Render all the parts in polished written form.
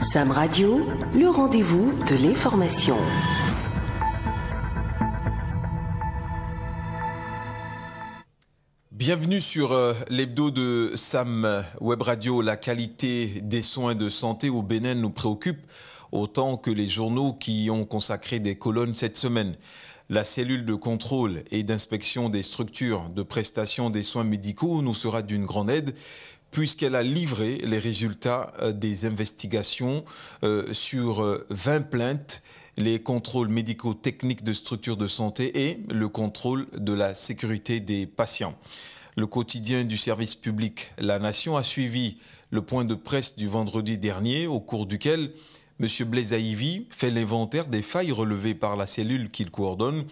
Sam Radio, le rendez-vous de l'information. Bienvenue sur l'hebdo de Sam Web Radio. La qualité des soins de santé au Bénin nous préoccupe autant que les journaux qui y ont consacré des colonnes cette semaine. La cellule de contrôle et d'inspection des structures de prestation des soins médicaux nous sera d'une grande aide puisqu'elle a livré les résultats des investigations sur 20 plaintes, les contrôles médico-techniques de structures de santé et le contrôle de la sécurité des patients. Le quotidien du service public La Nation a suivi le point de presse du vendredi dernier au cours duquel M. Blaise Aïvi fait l'inventaire des failles relevées par la cellule qu'il coordonne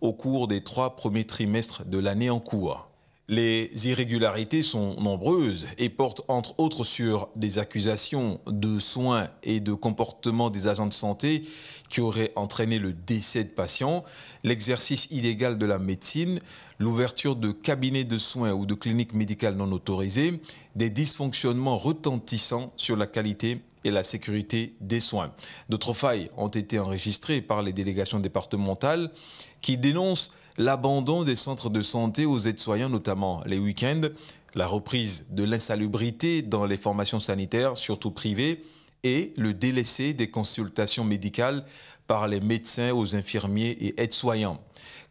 au cours des 3 premiers trimestres de l'année en cours. Les irrégularités sont nombreuses et portent entre autres sur des accusations de soins et de comportement des agents de santé qui auraient entraîné le décès de patients, l'exercice illégal de la médecine, l'ouverture de cabinets de soins ou de cliniques médicales non autorisées, des dysfonctionnements retentissants sur la qualité et la sécurité des soins. D'autres failles ont été enregistrées par les délégations départementales qui dénoncent l'abandon des centres de santé aux aides-soignants, notamment les week-ends, la reprise de l'insalubrité dans les formations sanitaires, surtout privées, et le délaissé des consultations médicales par les médecins aux infirmiers et aides-soignants.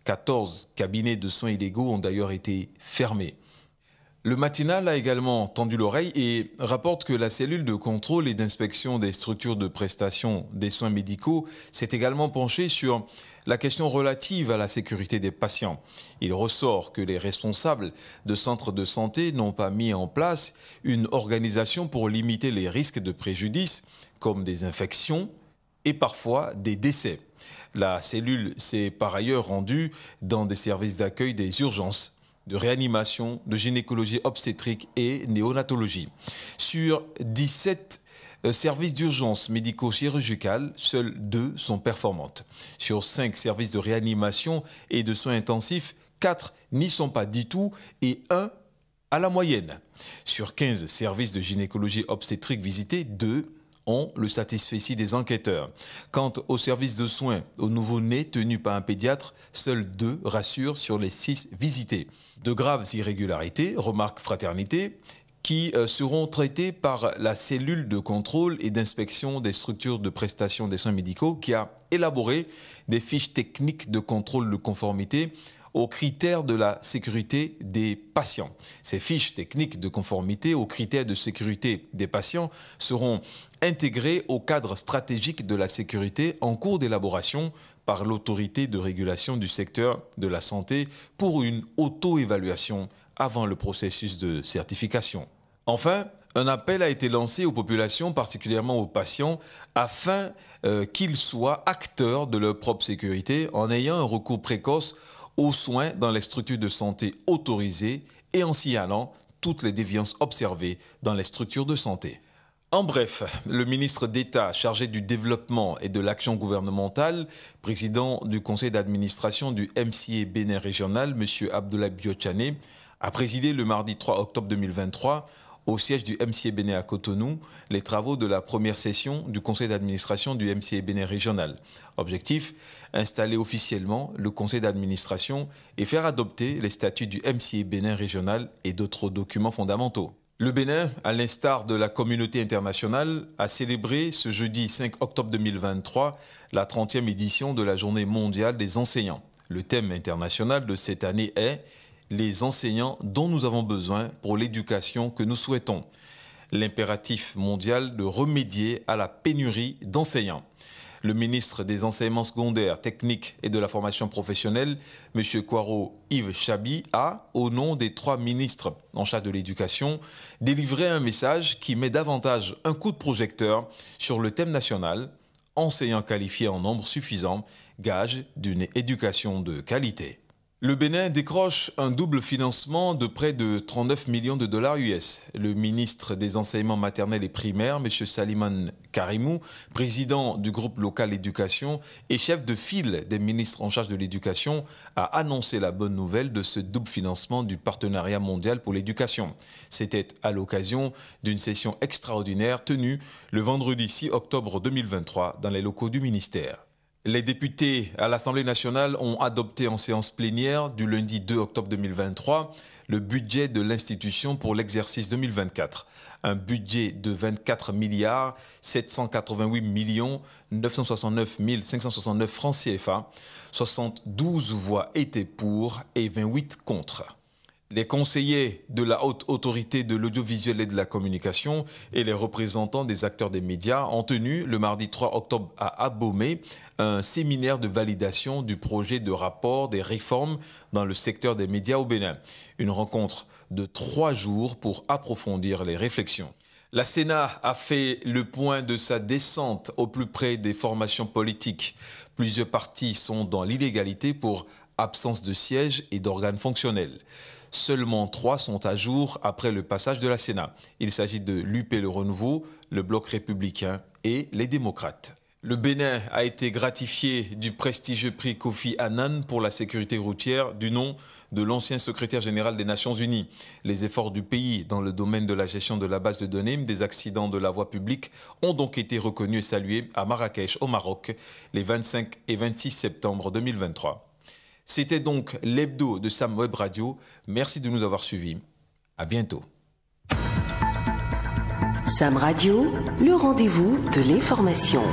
14 cabinets de soins illégaux ont d'ailleurs été fermés. Le matinal a également tendu l'oreille et rapporte que la cellule de contrôle et d'inspection des structures de prestation des soins médicaux s'est également penchée sur la question relative à la sécurité des patients. Il ressort que les responsables de centres de santé n'ont pas mis en place une organisation pour limiter les risques de préjudice, comme des infections et parfois des décès. La cellule s'est par ailleurs rendue dans des services d'accueil des urgences, de réanimation, de gynécologie obstétrique et néonatologie. Sur 17 services d'urgence médico-chirurgicales, seules 2 sont performantes. Sur 5 services de réanimation et de soins intensifs, 4 n'y sont pas du tout et 1 à la moyenne. Sur 15 services de gynécologie obstétrique visités, 2 ont le satisfecit des enquêteurs. Quant aux services de soins aux nouveau-nés tenus par un pédiatre, seuls 2 rassurent sur les 6 visités. De graves irrégularités, remarque Fraternité, qui seront traitées par la cellule de contrôle et d'inspection des structures de prestation des soins médicaux qui a élaboré des fiches techniques de contrôle de conformité aux critères de la sécurité des patients. Ces fiches techniques de conformité aux critères de sécurité des patients seront intégrées au cadre stratégique de la sécurité en cours d'élaboration par l'autorité de régulation du secteur de la santé pour une auto-évaluation avant le processus de certification. Enfin, un appel a été lancé aux populations, particulièrement aux patients, afin qu'ils soient acteurs de leur propre sécurité en ayant un recours précoce aux soins dans les structures de santé autorisées et en signalant toutes les déviances observées dans les structures de santé. En bref, le ministre d'État chargé du développement et de l'action gouvernementale, président du conseil d'administration du MCA Bénin régional, M. Abdoulaye Biotchane, a présidé le mardi 3 octobre 2023 au siège du MCA Bénin à Cotonou les travaux de la première session du conseil d'administration du MCA Bénin régional. Objectif, installer officiellement le conseil d'administration et faire adopter les statuts du MCA Bénin régional et d'autres documents fondamentaux. Le Bénin, à l'instar de la communauté internationale, a célébré ce jeudi 5 octobre 2023 la 30e édition de la Journée mondiale des enseignants. Le thème international de cette année est « Les enseignants dont nous avons besoin pour l'éducation que nous souhaitons ». L'impératif mondial de remédier à la pénurie d'enseignants. Le ministre des Enseignements secondaires, techniques et de la formation professionnelle, M. Kwaro Yves Chabi, a, au nom des 3 ministres en charge de l'éducation, délivré un message qui met davantage un coup de projecteur sur le thème national, enseignants qualifiés en nombre suffisant, gage d'une éducation de qualité. Le Bénin décroche un double financement de près de 39 millions de dollars US. Le ministre des Enseignements maternels et primaires, M. Saliman Karimou, président du groupe local éducation et chef de file des ministres en charge de l'éducation, a annoncé la bonne nouvelle de ce double financement du Partenariat mondial pour l'éducation. C'était à l'occasion d'une session extraordinaire tenue le vendredi 6 octobre 2023 dans les locaux du ministère. Les députés à l'Assemblée nationale ont adopté en séance plénière du lundi 2 octobre 2023 le budget de l'institution pour l'exercice 2024. Un budget de 24 milliards 788 millions 969 569 francs CFA. 72 voix étaient pour et 28 contre. Les conseillers de la Haute Autorité de l'Audiovisuel et de la Communication et les représentants des acteurs des médias ont tenu le mardi 3 octobre à Abomey un séminaire de validation du projet de rapport des réformes dans le secteur des médias au Bénin. Une rencontre de 3 jours pour approfondir les réflexions. La Sénat a fait le point de sa descente au plus près des formations politiques. Plusieurs partis sont dans l'illégalité pour absence de sièges et d'organes fonctionnels. Seulement 3 sont à jour après le passage de la Sénat. Il s'agit de l'UP Le Renouveau, le Bloc républicain et les démocrates. Le Bénin a été gratifié du prestigieux prix Kofi Annan pour la sécurité routière du nom de l'ancien secrétaire général des Nations Unies. Les efforts du pays dans le domaine de la gestion de la base de données des accidents de la voie publique ont donc été reconnus et salués à Marrakech, au Maroc, les 25 et 26 septembre 2023. C'était donc l'hebdo de Sam Web Radio. Merci de nous avoir suivis. À bientôt. Sam Radio, le rendez-vous de l'information.